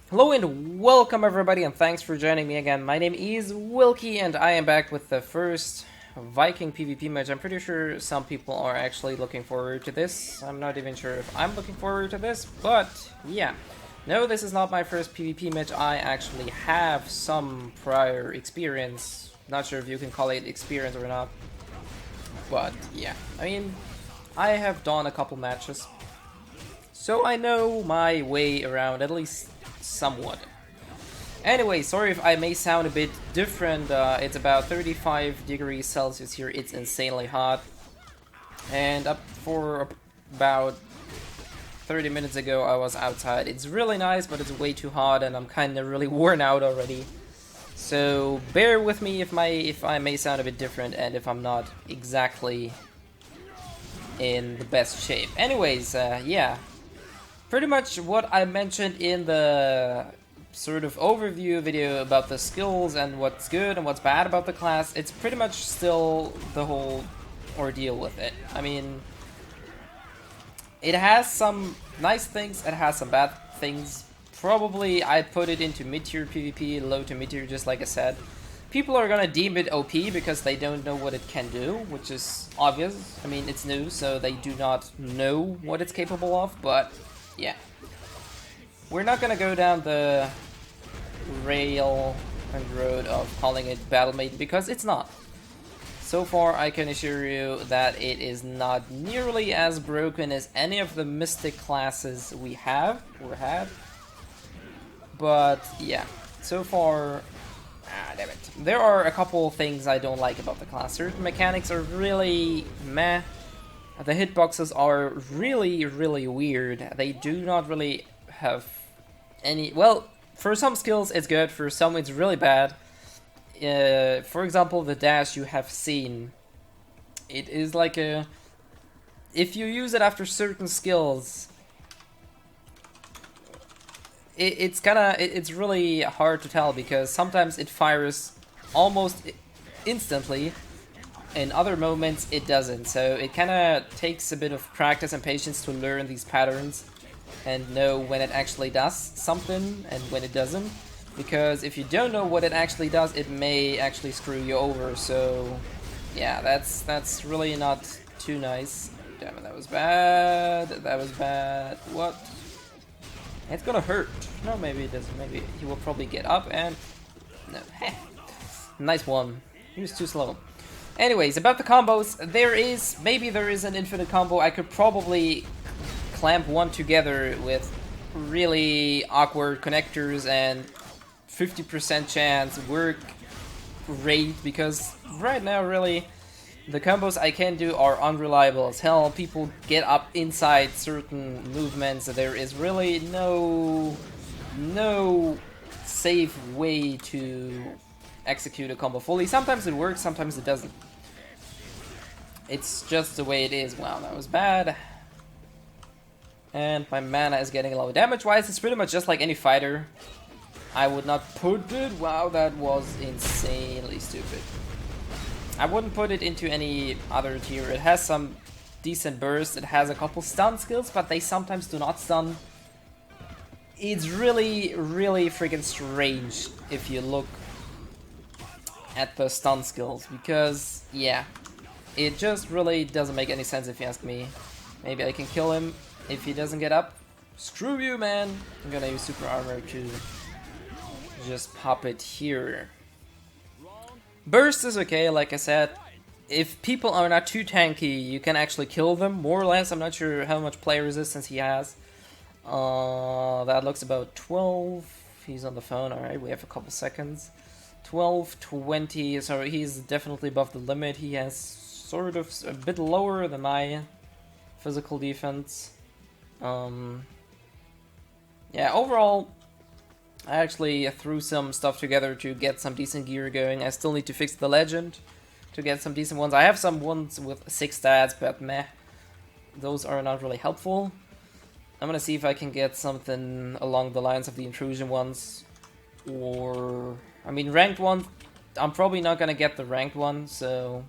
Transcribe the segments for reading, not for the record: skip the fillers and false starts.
Hello and welcome everybody, and thanks for joining me again. My name is Wilkie and I am back with the first Viking PvP match. I'm pretty sure some people are actually looking forward to this. I'm not even sure if I'm looking forward to this, but yeah. No, this is not my first PvP match. I actually have some prior experience. Not sure if you can call it experience or not. But yeah, I mean, I have done a couple matches. So I know my way around, at least somewhat. Anyway, sorry if I may sound a bit different. It's about 35 degrees Celsius here. It's insanely hot. And up for about 30 minutes ago, I was outside. It's really nice, but it's way too hot, and I'm kind of really worn out already. So bear with me if I may sound a bit different, and if I'm not exactly in the best shape. Anyways, yeah, pretty much what I mentioned in the sort of overview video about the skills and what's good and what's bad about the class, it's pretty much still the whole ordeal with it. I mean, it has some nice things, it has some bad things. Probably I'd put it into mid-tier PvP, low to mid-tier, just like I said. People are gonna deem it OP because they don't know what it can do, which is obvious. I mean, it's new, so they do not know what it's capable of, but yeah. We're not gonna go down the rail and road of calling it Battlemate because it's not. So far, I can assure you that it is not nearly as broken as any of the Mystic classes we have or had. But yeah, so far, damn it. There are a couple things I don't like about the class. Certain mechanics are really meh. The hitboxes are really, really weird. They do not really have any... Well, for some skills it's good, for some it's really bad. For example, the dash you have seen. It is like a... If you use it after certain skills, it's really hard to tell because sometimes it fires almost instantly. In other moments it doesn't, so it kind of takes a bit of practice and patience to learn these patterns and know when it actually does something and when it doesn't, because if you don't know what it actually does, it may actually screw you over. So yeah, that's really not too nice. Damn it, that was bad, that was bad. What? It's gonna hurt. No, maybe it doesn't. Maybe he will probably get up and... No. Nice one. He was too slow. Anyways, about the combos, maybe there is an infinite combo. I could probably clamp one together with really awkward connectors and 50% chance work great, because right now really the combos I can do are unreliable as hell. People get up inside certain movements. There is really no safe way to execute a combo fully. Sometimes it works, sometimes it doesn't. It's just the way it is. Wow, that was bad. And my mana is getting low. Damage-wise, it's pretty much just like any fighter. I would not put it... Wow, that was insanely stupid. I wouldn't put it into any other tier. It has some decent burst. It has a couple stun skills, but they sometimes do not stun. It's really, really freaking strange if you look at the stun skills, because, yeah, it just really doesn't make any sense if you ask me. Maybe I can kill him if he doesn't get up. Screw you, man. I'm gonna use super armor to just pop it here. Burst is okay, like I said. If people are not too tanky, you can actually kill them, more or less. I'm not sure how much player resistance he has. That looks about 12. He's on the phone, alright, we have a couple seconds. 12, 20, so he's definitely above the limit. He has sort of a bit lower than my physical defense. Yeah, overall, I actually threw some stuff together to get some decent gear going. I still need to fix the legend to get some decent ones. I have some ones with 6 stats, but meh. Those are not really helpful. I'm gonna see if I can get something along the lines of the intrusion ones. Or... I mean, ranked ones, I'm probably not gonna get the ranked one, so...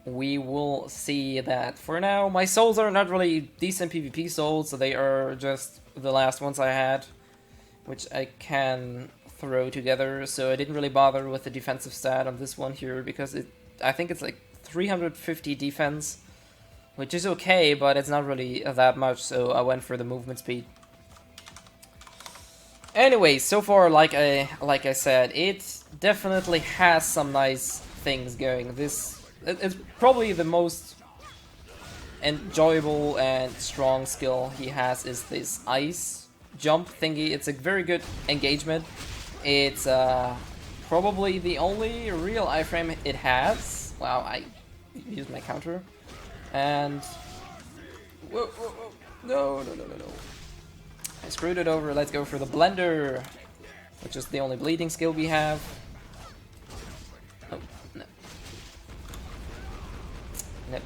we will see that. For now, my souls are not really decent PvP souls, so they are just the last ones I had, which I can throw together, so I didn't really bother with the defensive stat on this one here, because I think it's like 350 defense, which is okay, but it's not really that much, so I went for the movement speed. Anyway, so far, like I said, it definitely has some nice things going. It's probably the most enjoyable and strong skill he has is this ice jump thingy. It's a very good engagement. It's probably the only real iframe it has. Wow, I used my counter. And... whoa, whoa, whoa. No. I screwed it over. Let's go for the blender, which is the only bleeding skill we have. Oh, no. Nope.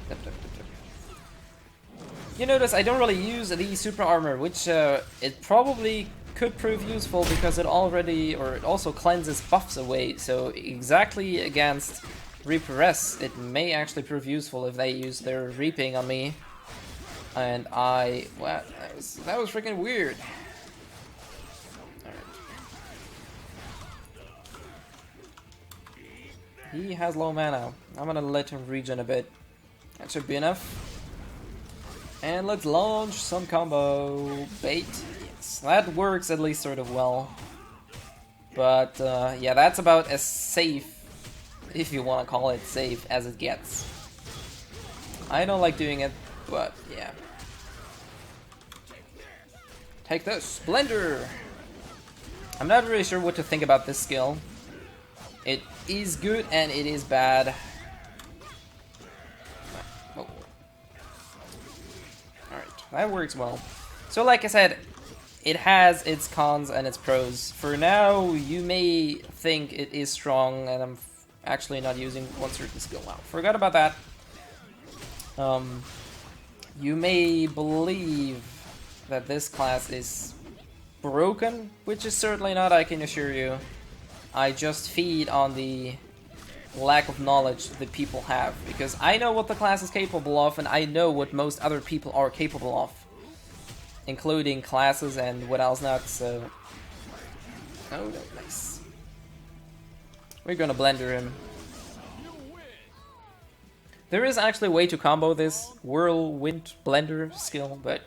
You notice I don't really use the super armor, which it probably could prove useful because it also cleanses buffs away. So exactly against Reaper S, it may actually prove useful if they use their reaping on me. And what? That was freaking weird. Alright. He has low mana. I'm gonna let him regen a bit. That should be enough. And let's launch some combo bait. Yes, that works at least sort of well. But yeah, that's about as safe, if you want to call it safe, as it gets. I don't like doing it, but yeah. Take this, Blender! I'm not really sure what to think about this skill. It is good and it is bad. Oh. Alright, that works well. So like I said, it has its cons and its pros. For now, you may think it is strong, and I'm actually not using one certain skill now. Forgot about that. You may believe that this class is broken, which is certainly not, I can assure you. I just feed on the lack of knowledge that people have, because I know what the class is capable of, and I know what most other people are capable of, including classes and what else not, so... Oh, no, nice. We're gonna blender him. There is actually a way to combo this Whirlwind Blender skill, but...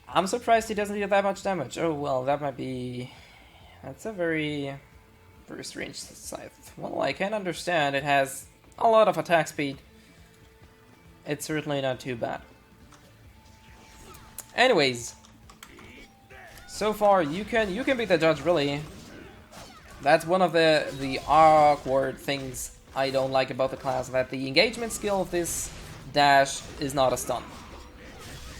I'm surprised he doesn't deal that much damage. Oh, well, that might be... That's a very strange scythe. Well, I can understand. It has a lot of attack speed. It's certainly not too bad. Anyways, so far you can be the judge, really. That's one of the awkward things I don't like about the class, that the engagement skill of this dash is not a stun.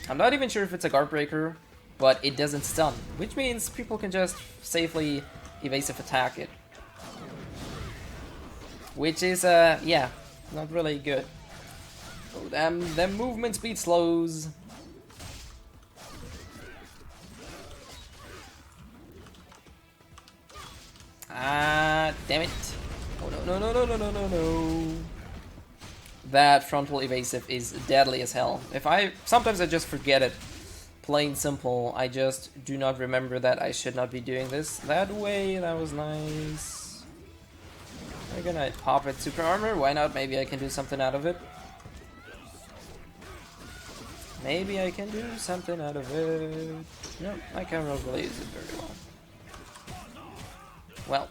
I'm not even sure if it's a guard breaker, but it doesn't stun, which means people can just safely evasive attack it. Which is, yeah, not really good. Oh, them movement speed slows. Ah, damn it. Oh, no. That frontal evasive is deadly as hell. Sometimes I just forget it. Plain simple, I just do not remember that I should not be doing this that way. That was nice. We're gonna pop it super armor, why not? Maybe I can do something out of it. Maybe I can do something out of it. No, I can't really use it very well. Well,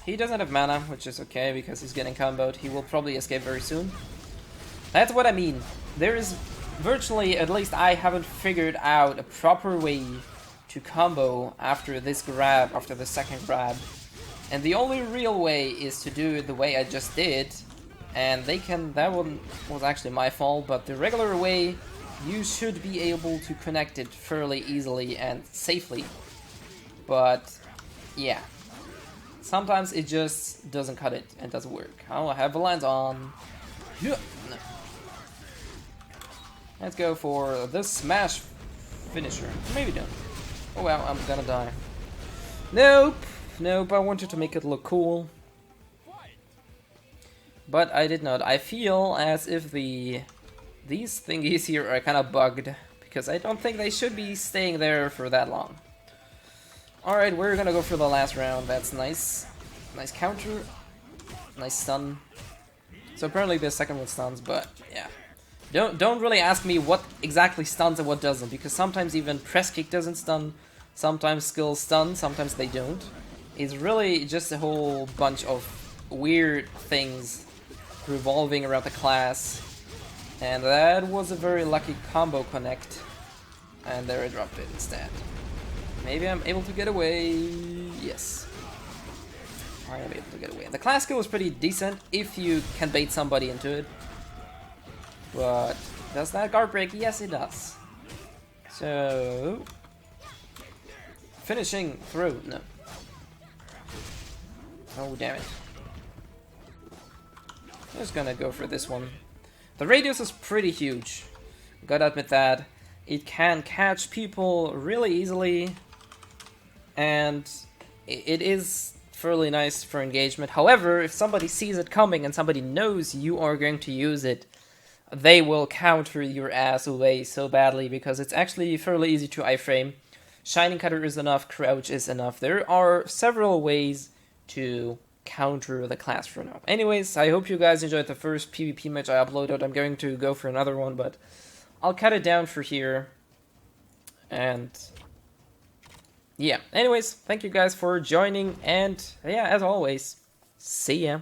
he doesn't have mana, which is okay because he's getting comboed. He will probably escape very soon. That's what I mean. There is virtually, at least I haven't figured out a proper way to combo after this grab, after the second grab. And the only real way is to do it the way I just did. And that one was actually my fault, but the regular way, you should be able to connect it fairly easily and safely. But, yeah. Sometimes it just doesn't cut it and doesn't work. Oh, I have the lines on. Yeah. No. Let's go for the smash finisher. Maybe don't. Oh well, I'm gonna die. Nope. Nope, I wanted to make it look cool. But I did not. I feel as if these thingies here are kind of bugged, because I don't think they should be staying there for that long. Alright, we're gonna go for the last round. That's nice. Nice counter. Nice stun. So apparently the second one stuns, but yeah. Don't really ask me what exactly stuns and what doesn't, because sometimes even press kick doesn't stun, sometimes skills stun, sometimes they don't. It's really just a whole bunch of weird things revolving around the class. And that was a very lucky combo connect. And there I dropped it instead. Maybe I'm able to get away. Yes. I am able to get away. The class skill was pretty decent if you can bait somebody into it. But does that guard break? Yes, it does. So finishing through. No. Oh, damn it. I'm just gonna go for this one. The radius is pretty huge. Gotta admit that. It can catch people really easily. And it is fairly nice for engagement. However, if somebody sees it coming and somebody knows you are going to use it, they will counter your ass away so badly, because it's actually fairly easy to iframe. Shining Cutter is enough, Crouch is enough. There are several ways to counter the class for now. Anyways, I hope you guys enjoyed the first PvP match I uploaded. I'm going to go for another one, but I'll cut it down for here. And yeah, anyways, thank you guys for joining, and yeah, as always, see ya.